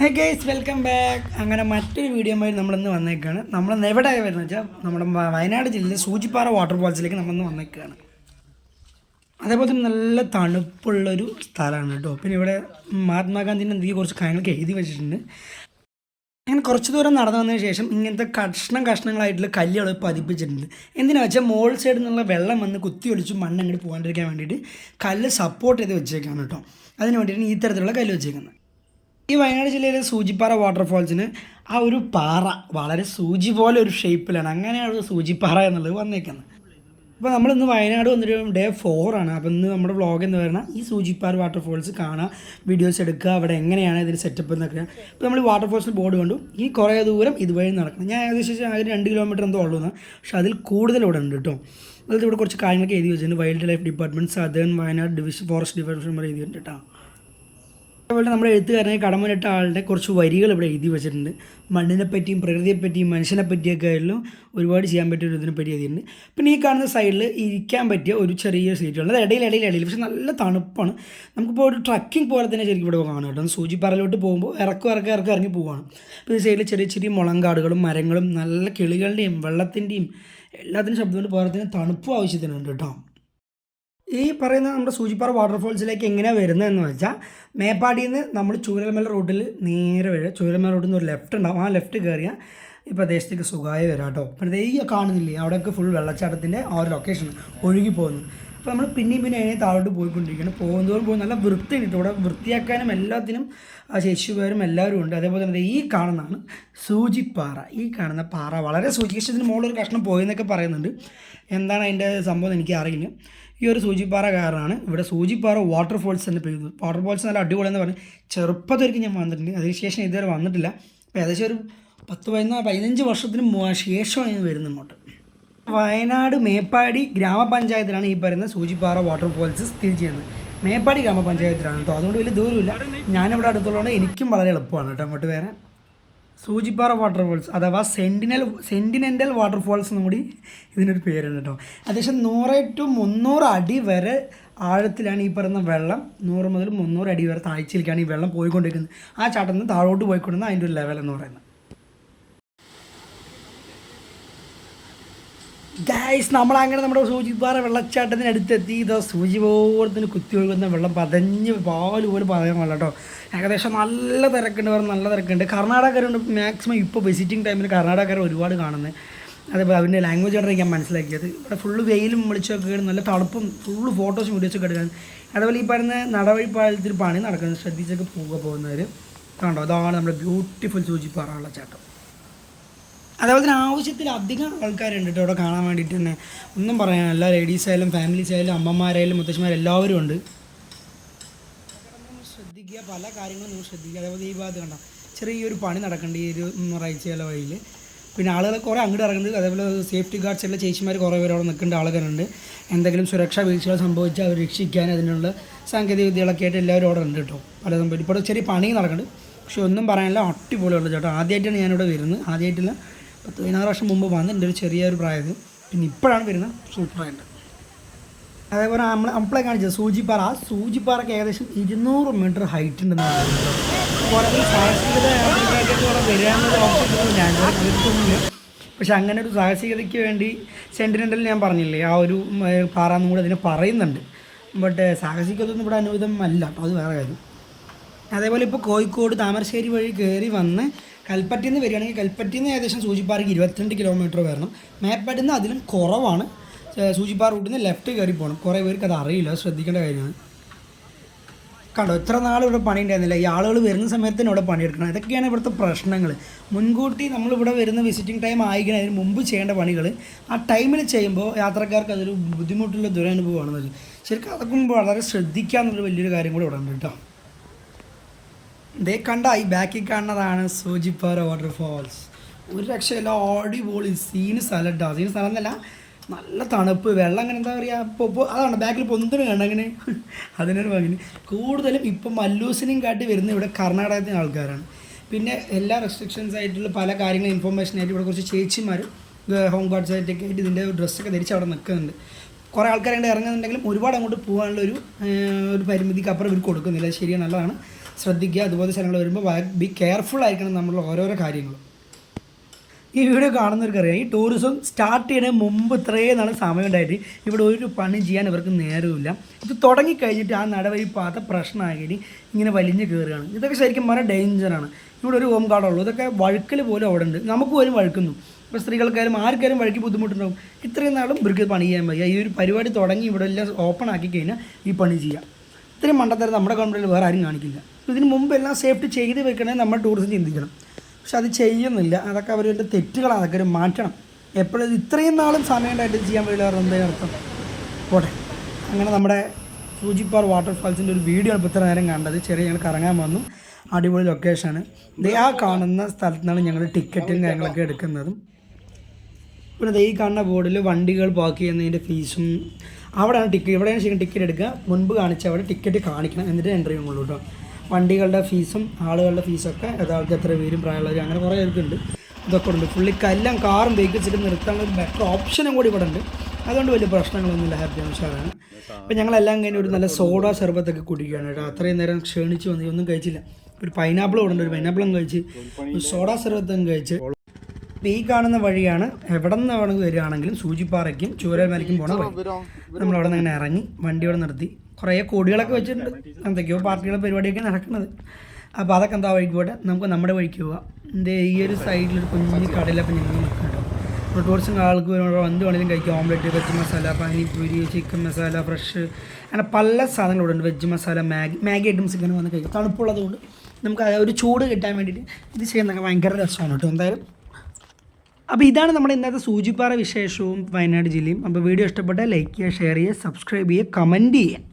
Hey guys welcome back. അങ്ങനെ മറ്റൊരു വീഡിയോയുമായി നമ്മളിന്ന് വന്നേക്കാണ്. നമ്മളിന്ന് എവിടെയായി വരുന്നത് വെച്ചാൽ നമ്മുടെ വയനാട് ജില്ലയിലെ സൂചിപ്പാറ വാട്ടർഫാൾസിലേക്ക് നമ്മളിന്ന് വന്നേക്കാണ്. അതേപോലെ തന്നെ നല്ല തണുപ്പുള്ളൊരു സ്ഥലമാണ് കേട്ടോ. പിന്നെ ഇവിടെ മഹാത്മാഗാന്ധിൻ്റെ എന്തെങ്കിലും കുറച്ച് കാര്യങ്ങളൊക്കെ എഴുതി വെച്ചിട്ടുണ്ട്. അങ്ങനെ കുറച്ച് ദൂരം നടന്നു വന്നതിന് ശേഷം ഇങ്ങനത്തെ കഷ്ണങ്ങളായിട്ടുള്ള കല്ലുകൾ പതിപ്പിച്ചിട്ടുണ്ട്. എന്തിനാ വെച്ചാൽ മോൾ സൈഡിൽ നിന്നുള്ള വെള്ളം വന്ന് കുത്തി ഒലിച്ച് മണ്ണ് അങ്ങോട്ട് പോകാണ്ടിരിക്കാൻ വേണ്ടിയിട്ട് കല്ല് സപ്പോർട്ട് ചെയ്ത് വെച്ചേക്കാണ് കേട്ടോ. അതിന് വേണ്ടിയിട്ടാണ് ഈ തരത്തിലുള്ള കല്ല് വെച്ചേക്കുന്നത്. ഈ വയനാട് ജില്ലയിലെ സൂചിപ്പാറ വാട്ടർഫാൾസിന് ആ ഒരു പാറ വളരെ സൂചി പോലെ ഒരു ഷേപ്പിലാണ്, അങ്ങനെയാണ് സൂചിപ്പാറ എന്നുള്ളത് വന്നേക്കുന്നത്. അപ്പോൾ നമ്മളിന്ന് വയനാട് വന്നിട്ട് ഡേ 4 ആണ്. അപ്പോൾ ഇന്ന് നമ്മുടെ വ്ളോഗ് എന്ന് പറഞ്ഞാൽ ഈ സൂചിപ്പാറ വാട്ടർഫാൾസ് കാണുക, വീഡിയോസ് എടുക്കുക, അവിടെ എങ്ങനെയാണ് ഇതിന് സെറ്റപ്പ് എന്നൊക്കെ. അപ്പോൾ നമ്മൾ വാട്ടർഫാൾസിൽ ബോർഡ് കണ്ടു. ഈ കുറേ ദൂരം ഇതുവഴി നടക്കണം. ഞാൻ ഏകദേശം അതിന് 2 കിലോമീറ്റർ എന്തോ ഉള്ളൂ എന്നാണ്, പക്ഷേ അതിൽ കൂടുതൽ ഇവിടെ ഉണ്ട് കേട്ടോ. അതിൽ ഇവിടെ കുറച്ച് കാര്യങ്ങളൊക്കെ എഴുതി വെച്ചിട്ടുണ്ട്. Wild life department, southern Wayanad division, forest department എഴുതിയിട്ടുണ്ട് കേട്ടോ. അതുപോലെ നമ്മുടെ എഴുത്തുകാരനെ കടമനിട്ട ആളുടെ കുറച്ച് വരികൾ ഇവിടെ എഴുതി വെച്ചിട്ടുണ്ട്. മണ്ണിനെ പറ്റിയും പ്രകൃതിയെപ്പറ്റിയും മനുഷ്യനെ പറ്റിയൊക്കെ ആയാലും ഒരുപാട് ചെയ്യാൻ പറ്റിയ ഒരു ഇതിനെ പറ്റി എഴുതിയിട്ടുണ്ട്. പിന്നെ ഈ കാണുന്ന സൈഡിൽ ഇരിക്കാൻ പറ്റിയ ഒരു ചെറിയ സീറ്റുണ്ട്. അത് ഇടയിൽ പക്ഷേ നല്ല തണുപ്പാണ്. നമുക്കിപ്പോൾ ഒരു ട്രക്കിംഗ് പോലെ തന്നെ ശരിക്കും ഇവിടെ കാണാം കേട്ടോ. സൂചിപ്പാറയിലോട്ട് പോകുമ്പോൾ ഇറങ്ങി പോവുകയാണ്. അപ്പോൾ ഈ സൈഡിൽ ചെറിയ ചെറിയ മുളങ്കാടുകളും മരങ്ങളും നല്ല കിളികളുടെയും വെള്ളത്തിൻ്റെയും എല്ലാത്തിനും ശബ്ദം കൊണ്ട് പോലെ തന്നെ തണുപ്പും ആവശ്യത്തിനുണ്ട് കേട്ടോ. ഈ പറയുന്ന നമ്മുടെ സൂചിപ്പാറ വാട്ടർഫാൾസിലേക്ക് എങ്ങനെയാണ് വരുന്നതെന്ന് വെച്ചാൽ, മേപ്പാടിയിൽ നിന്ന് നമ്മൾ ചൂരൽമല റൂട്ടിൽ നേരെ വരിക. ചൂരൽമല റൂട്ടിൽ നിന്ന് ഒരു ലെഫ്റ്റ് ഉണ്ടാവും. ആ ലെഫ്റ്റ് കയറിയാൽ ഈ പ്രദേശത്തേക്ക് സുഖമായി വരാം കേട്ടോ. പിന്നെ ഈ കാണുന്നില്ലേ, അവിടെയൊക്കെ ഫുൾ വെള്ളച്ചാട്ടത്തിൻ്റെ ആ ഒരു ലൊക്കേഷൻ ഒഴുകി പോകുന്നു. അപ്പോൾ നമ്മൾ പിന്നെയും അതിനെ താഴോട്ട് പോയിക്കൊണ്ടിരിക്കുകയാണ്. പോകുന്നതോറും നല്ല വൃത്തിയുണ്ട്. ഇവിടെ വൃത്തിയാക്കാനും എല്ലാത്തിനും ശേഷിപ്പേരും എല്ലാവരും ഉണ്ട്. അതേപോലെ തന്നെ ഈ കാണുന്നതാണ് സൂചിപ്പാറ. ഈ കാണുന്ന പാറ വളരെ ഇതിന് മുകളിലൊരു കഷ്ണം പോയെന്നൊക്കെ പറയുന്നുണ്ട്. എന്താണ് അതിൻ്റെ സംഭവം എനിക്ക് അറിയില്ല. ഈ ഒരു സൂചിപ്പാറ കാരണമാണ് ഇവിടെ സൂചിപ്പാറ വാട്ടർഫാൾസ് തന്നെ പെയ്യുന്നത്. വാട്ടർഫാൾസ് നല്ല അടിപൊളിയെന്ന് പറഞ്ഞ് ചെറുപ്പത്തിലേക്ക് ഞാൻ വന്നിട്ടുണ്ട്. അതിനുശേഷം ഇതുവരെ വന്നിട്ടില്ല. അപ്പോൾ ഏകദേശം ഒരു 10-15 വർഷത്തിന് ശേഷമാണ് ഞാൻ വരുന്നത് ഇങ്ങോട്ട്. വയനാട് മേപ്പാടി ഗ്രാമപഞ്ചായത്തിലാണ് ഈ പറയുന്ന സൂചിപ്പാറ വാട്ടർഫാൾസ് സ്ഥിതി ചെയ്യുന്നത്. മേപ്പാടി ഗ്രാമപഞ്ചായത്തിലാണ് കേട്ടോ. അതുകൊണ്ട് വലിയ ദൂരമില്ല. ഞാനിവിടെ അടുത്തുള്ളതുകൊണ്ട് എനിക്കും വളരെ എളുപ്പമാണ് കേട്ടോ അങ്ങോട്ട് വരാൻ. സൂചിപ്പാറ വാട്ടർഫാൾസ് അഥവാ സെൻറ്റിനെൻ്റൽ വാട്ടർഫാൾസ് എന്നും കൂടി ഇതിനൊരു പേരുണ്ട് കേട്ടോ. ഏകദേശം 100 to 300 അടി വരെ ആഴത്തിലാണ് ഈ പറയുന്ന വെള്ളം. 100 മുതൽ 300 അടി വരെ താഴ്ചയിലേക്കാണ് ഈ വെള്ളം പോയിക്കൊണ്ടിരിക്കുന്നത്. ആ ചാട്ടത്തിൽ നിന്ന് താഴോട്ട് പോയിക്കൊണ്ടിരുന്ന അതിൻ്റെ ഒരു ലെവൽ എന്ന് പറയുന്നത്. ഗൈസ്, നമ്മളങ്ങനെ നമ്മുടെ സൂചിപ്പാറ വെള്ളച്ചാട്ടത്തിനടുത്തെത്തി. ഇതോ സൂചി പോലത്തിന് കുത്തി ഒഴുകുന്ന വെള്ളം പതഞ്ഞ് പാല് പോലും പതയാൻ പാടില്ല കേട്ടോ. ഏകദേശം നല്ല തിരക്കുണ്ട്. കർണാടകക്കാരുണ്ട് മാക്സിമം. ഇപ്പോൾ വിസിറ്റിംഗ് ടൈമിൽ കർണാടകക്കാർ ഒരുപാട് കാണുന്നത്. അതേപോലെ അവൻ്റെ ലാംഗ്വേജ് ആണ് ഞാൻ മനസ്സിലാക്കിയത്. ഇവിടെ ഫുള്ള് വെയിലും വിളിച്ചൊക്കെ നല്ല തണുപ്പും ഫുള്ള് ഫോട്ടോസും വീഡിയോസൊക്കെ എടുക്കാൻ. അതേപോലെ ഈ പറയുന്ന നടവഴിപ്പാലത്തിൽ പണി നടക്കുന്നത് ശ്രദ്ധിച്ചൊക്കെ പോകുന്നവർ കണ്ടോ. അതാണ് നമ്മുടെ ബ്യൂട്ടിഫുൾ സൂചിപ്പാറ വെള്ളച്ചാട്ടം. അതേപോലെ തന്നെ ആവശ്യത്തിലധികം ആൾക്കാരുണ്ട് കേട്ടോ ഇവിടെ കാണാൻ വേണ്ടിയിട്ട് തന്നെ. ഒന്നും പറയാനില്ല. ലേഡീസായാലും ഫാമിലീസായാലും അമ്മമാരായാലും മുത്തശ്ശിമാരും എല്ലാവരും ഉണ്ട്. ശ്രദ്ധിക്കുക, പല കാര്യങ്ങളും നിങ്ങൾ ശ്രദ്ധിക്കുക. അതേപോലെ ഈ ഭാഗത്ത് കണ്ട ചെറിയൊരു പണി നടക്കേണ്ട ഈ ഒരു റൈറ്റ് സൈഡിലെ വഴിയിൽ. പിന്നെ ആളുകൾ കുറേ അങ്ങോട്ട് ഇറങ്ങുന്നുണ്ട്. അതേപോലെ സേഫ്റ്റി ഗാർഡ്സ് എല്ലാ ചേച്ചിമാർ കുറേ പേര് അവിടെ നിൽക്കേണ്ട ആളുകളുണ്ട്. എന്തെങ്കിലും സുരക്ഷാ വീഴ്ചകൾ സംഭവിച്ചാൽ അവർ രക്ഷിക്കാൻ അതിനുള്ള സാങ്കേതിക വിദ്യകളൊക്കെ ആയിട്ട് എല്ലാവരും അവിടെ ഉണ്ട് കേട്ടോ. പലതും പറ്റും. ഇപ്പോൾ ചെറിയ പണി നടക്കുന്നുണ്ട്. പക്ഷെ ഒന്നും പറയാനില്ല, അടിപൊളിയുള്ള ചേട്ടോ. ആദ്യമായിട്ടാണ് ഞാനിവിടെ വരുന്നത്. ആദ്യമായിട്ടില്ല, 16 വർഷം മുമ്പ് വന്നിട്ടുണ്ട് ഒരു ചെറിയൊരു പ്രായത്തിൽ. പിന്നെ ഇപ്പോഴാണ് വരുന്നത്. സൂപ്പറായിട്ട്. അതേപോലെ നമ്മളെ കാണിച്ചത് സൂചിപ്പാറ. ആ സൂചിപ്പാറയ്ക്ക് ഏകദേശം 200 മീറ്റർ ഹൈറ്റ് ഉണ്ടെന്ന് പറയുന്നത്. കുറേ സാഹസികത വരാനുള്ള ഓപ്ഷൻ ഞാൻ കേൾക്കുന്നില്ല. പക്ഷെ അങ്ങനെ ഒരു സാഹസികതയ്ക്ക് വേണ്ടി സെൻറ്റിനെൻ്റൽ ഞാൻ പറഞ്ഞില്ലേ, ആ ഒരു പാറന്നും കൂടെ അതിനെ പറയുന്നുണ്ട്. ബട്ട് സാഹസികതൊന്നും ഇവിടെ അനുവദമല്ല. അപ്പോൾ അത് വേറെ കാര്യം. അതേപോലെ ഇപ്പോൾ കോഴിക്കോട് താമരശ്ശേരി വഴി കയറി വന്ന് കൽപ്പറ്റയിൽ നിന്ന് വരികയാണെങ്കിൽ കൽപ്പറ്റയിൽ നിന്ന് ഏകദേശം സൂചിപ്പാറയ്ക്ക് 22 കിലോമീറ്റർ വരണം. മേപ്പാടിയിൽ നിന്ന് അതിലും കുറവാണ്. സൂചിപ്പാറ റൂട്ടിൽ നിന്ന് ലെഫ്റ്റ് കയറി പോകണം. കുറേ പേർക്ക് അത് അറിയില്ല, ശ്രദ്ധിക്കേണ്ട കാര്യമാണ്. കണ്ടോ, എത്ര നാൾ ഇവിടെ പണി ഉണ്ടായിരുന്നില്ല. ഈ ആളുകൾ വരുന്ന സമയത്ത് തന്നെ ഇവിടെ പണിയെടുക്കണം. ഇതൊക്കെയാണ് ഇവിടുത്തെ പ്രശ്നങ്ങൾ. മുൻകൂട്ടി നമ്മളിവിടെ വരുന്ന വിസിറ്റിംഗ് ടൈം ആയിക്കണം, അതിന് മുമ്പ് ചെയ്യേണ്ട പണികൾ ആ ടൈമിൽ ചെയ്യുമ്പോൾ യാത്രക്കാർക്ക് അതൊരു ബുദ്ധിമുട്ടുള്ള ദുരനുഭവമാണെന്നത്. ശരിക്കും അതൊക്കെ വളരെ ശ്രദ്ധിക്കുക എന്നുള്ളൊരു വലിയൊരു കാര്യം കൂടെ ഇവിടെ ഉണ്ട് കേട്ടോ. ഇതേ കണ്ട ഈ ബാക്കിൽ കാണുന്നതാണ് സൂചിപ്പാറ വാട്ടർഫാൾസ്. ഒരു രക്ഷയില്ല, അടിപൊളി സ്ഥലം കേട്ടോ. സ്ഥലം എന്നല്ല, നല്ല തണുപ്പ്, വെള്ളം അങ്ങനെ എന്താ പറയുക. ഇപ്പോൾ അതാണ് ബാക്കിൽ പൊന്തിന് കണ്ട അങ്ങനെ അതിനൊരു ഭംഗി. കൂടുതലും ഇപ്പം മല്ലൂസിനെയും കാട്ടി വരുന്ന ഇവിടെ കർണാടകത്തിലെ ആൾക്കാരാണ്. പിന്നെ എല്ലാ റെസ്ട്രിക്ഷൻസ് ആയിട്ടുള്ള പല കാര്യങ്ങളും ഇൻഫർമേഷനായിട്ട് ഇവിടെ കുറച്ച് ചേച്ചിമാർ ഹോം ഗാർഡ്സ് ആയിട്ടൊക്കെ ആയിട്ട് ഇതിൻ്റെ ഡ്രസ്സൊക്കെ ധരിച്ച് അവിടെ നിൽക്കുന്നുണ്ട്. കുറേ ആൾക്കാർ ഇറങ്ങുന്നുണ്ടെങ്കിലും ഒരുപാട് അങ്ങോട്ട് പോകാനുള്ള ഒരു പരിമിതിക്ക് അപ്പുറം ഇവർ കൊടുക്കുന്നില്ല. ശരിയാണ്, നല്ലതാണ്. ശ്രദ്ധിക്കുക. അതുപോലെ സ്ഥലങ്ങൾ വരുമ്പോൾ ബി കെയർഫുൾ ആയിരിക്കണം നമ്മളുടെ ഓരോരോ കാര്യങ്ങളും. ഈ വീഡിയോ കാണുന്നവർക്കറിയാം, ഈ ടൂറിസം സ്റ്റാർട്ട് ചെയ്യുന്നതിന് മുമ്പ് ഇത്രയും നാൾ സമയം ഉണ്ടായിട്ട് ഇവിടെ ഒരു പണി ചെയ്യാൻ ഇവർക്ക് നേരമില്ല. ഇത് തുടങ്ങിക്കഴിഞ്ഞിട്ട് ആ നടവഴി പാത പ്രശ്നമാക്കി ഇങ്ങനെ വലിഞ്ഞ് കയറുകയാണ്. ഇതൊക്കെ ശരിക്കും പറഞ്ഞാൽ ഡേഞ്ചറാണ്. ഇവിടെ ഒരു ഹോം ഗാർഡുള്ളൂ. ഇതൊക്കെ വഴുക്കൽ പോലും അവിടെ ഉണ്ട്. നമുക്ക് പോലും വഴുക്കുന്നു. ഇപ്പോൾ സ്ത്രീകൾക്കാരും ആർക്കാരും വഴുക്കി ബുദ്ധിമുട്ടുണ്ടാവും. ഇത്രയും നാളും ഇവർക്ക് പണി ചെയ്യാൻ വയ്യ. ഈ ഒരു പരിപാടി തുടങ്ങി ഇവിടെ എല്ലാം ഓപ്പൺ ആക്കി കഴിഞ്ഞാൽ ഈ പണി ചെയ്യാം. ഇത്രയും മണ്ടത്തരം നമ്മുടെ ഗവൺമെൻറ്റിൽ വേറെ ആരും കാണിക്കില്ല. ഇതിന് മുമ്പ് എല്ലാം സേഫ്റ്റി ചെയ്ത് വെക്കണേ നമ്മൾ ടൂറിസം ചിന്തിക്കണം. പക്ഷെ അത് ചെയ്യുന്നില്ല. അതൊക്കെ അവരുടെ തെറ്റുകളാണ്. അതൊക്കെ ഒരു മാറ്റണം. എപ്പോഴും ഇത്രയും നാളും സമയം ഉണ്ടായിട്ട് ചെയ്യാൻ കഴിയില്ല എന്തായാലും അർത്ഥം. പോട്ടെ. അങ്ങനെ നമ്മുടെ സൂചിപ്പാറ വാട്ടർഫാൾസിൻ്റെ ഒരു വീഡിയോ ആണ് ഇത്ര നേരം കണ്ടത്. ചെറിയ ഞങ്ങൾ കറങ്ങാൻ വന്നു. അടിപൊളി ലൊക്കേഷനാണ്. ആ കാണുന്ന സ്ഥലത്തു നിന്നാണ് ഞങ്ങൾ ടിക്കറ്റും കാര്യങ്ങളൊക്കെ എടുക്കുന്നതും. പിന്നെ ഈ കാണുന്ന ബോർഡിൽ വണ്ടികൾ പാർക്ക് ചെയ്യുന്നതിൻ്റെ ഫീസും അവിടെയാണ് ടിക്കറ്റ്. ഇവിടെയാണ് ശരിക്കും ടിക്കറ്റ് എടുക്കുക. മുൻപ് കാണിച്ച അവിടെ ടിക്കറ്റ് കാണിക്കണം, എന്നിട്ട് എൻട്രി ചെയ്യുള്ളൂ കേട്ടോ. വണ്ടികളുടെ ഫീസും ആളുകളുടെ ഫീസൊക്കെ യഥാർത്ഥത്തിൽ എത്ര പേരും പ്രായമുള്ളവർ അങ്ങനെ കുറേ പേർക്കുണ്ട്. ഇതൊക്കെ ഉണ്ട്. എല്ലാം കാറും വെഹിക്കിൾസിട്ട് നിർത്താനുള്ള ഒരു ബെറ്റർ ഓപ്ഷനും കൂടി ഇവിടെ ഉണ്ട്. അതുകൊണ്ട് വലിയ പ്രശ്നങ്ങളൊന്നുമില്ല. ഹാപ്പി ഉഷാറാണ്. അപ്പോൾ ഞങ്ങളെല്ലാം കഴിഞ്ഞ് ഒരു നല്ല സോഡ സർബത്തൊക്കെ കുടിക്കുകയാണ് കേട്ടോ. അത്രയും നേരം ക്ഷണിച്ച് വന്നു, ഒന്നും കഴിച്ചില്ല. ഒരു പൈനാപ്പിൾ ഇവിടെ ഉണ്ട്. ഒരു പൈനാപ്പിളും കഴിച്ച്, ഒരു സോഡ സർബത്തും കഴിച്ച്. അപ്പോൾ ഈ കാണുന്ന വഴിയാണ് എവിടെ നിന്ന് വേണമെങ്കിൽ വരികയാണെങ്കിലും സൂചിപ്പാറയ്ക്കും ചൂരൽമലയ്ക്കും പോകണ വഴി. നമ്മളവിടെ നിന്ന് അങ്ങനെ ഇറങ്ങി വണ്ടി ഇവിടെ നിർത്തി. കുറേ കൊടികളൊക്കെ വെച്ചിട്ടുണ്ട്. എന്തൊക്കെയോ പാർട്ടികളുടെ പരിപാടിയൊക്കെ നടക്കുന്നത്. അപ്പോൾ അതൊക്കെ എന്താ വഴിക്ക് പോട്ടെ. നമുക്ക് നമ്മുടെ വഴിക്ക് പോവാം. എൻ്റെ ഈ ഒരു സൈഡിലൊരു കുഞ്ഞു കടയിലപ്പോൾ ഞങ്ങൾ നിൽക്കുന്നുണ്ടോ. ഇപ്പോൾ ടൂറിസം ആൾക്ക് എന്ത് വേണമെങ്കിലും കഴിക്കും. Omelette, veg masala, pani puri, chicken masala, fresh, അങ്ങനെ പല സാധനങ്ങളും ഉണ്ട്. വെജ് മസാല, മാഗി ഐറ്റംസ് ഇങ്ങനെ വന്ന് കഴിക്കും. തണുപ്പുള്ളതുകൊണ്ട് നമുക്ക് ഒരു ചൂട് കിട്ടാൻ വേണ്ടിയിട്ട് ഇത് ചെയ്യുന്നതൊക്കെ ഭയങ്കര രസമാണ് കേട്ടോ. എന്തായാലും അപ്പോൾ ഇതാണ് നമ്മുടെ ഇന്നത്തെ സൂചിപ്പാറ വിശേഷവും വയനാട് ജില്ലയും. അപ്പോൾ വീഡിയോ ഇഷ്ടപ്പെട്ടാൽ ലൈക്ക് ചെയ്യുക, ഷെയർ ചെയ്യുക, സബ്സ്ക്രൈബ് ചെയ്യുക, കമൻറ്റ് ചെയ്യുക.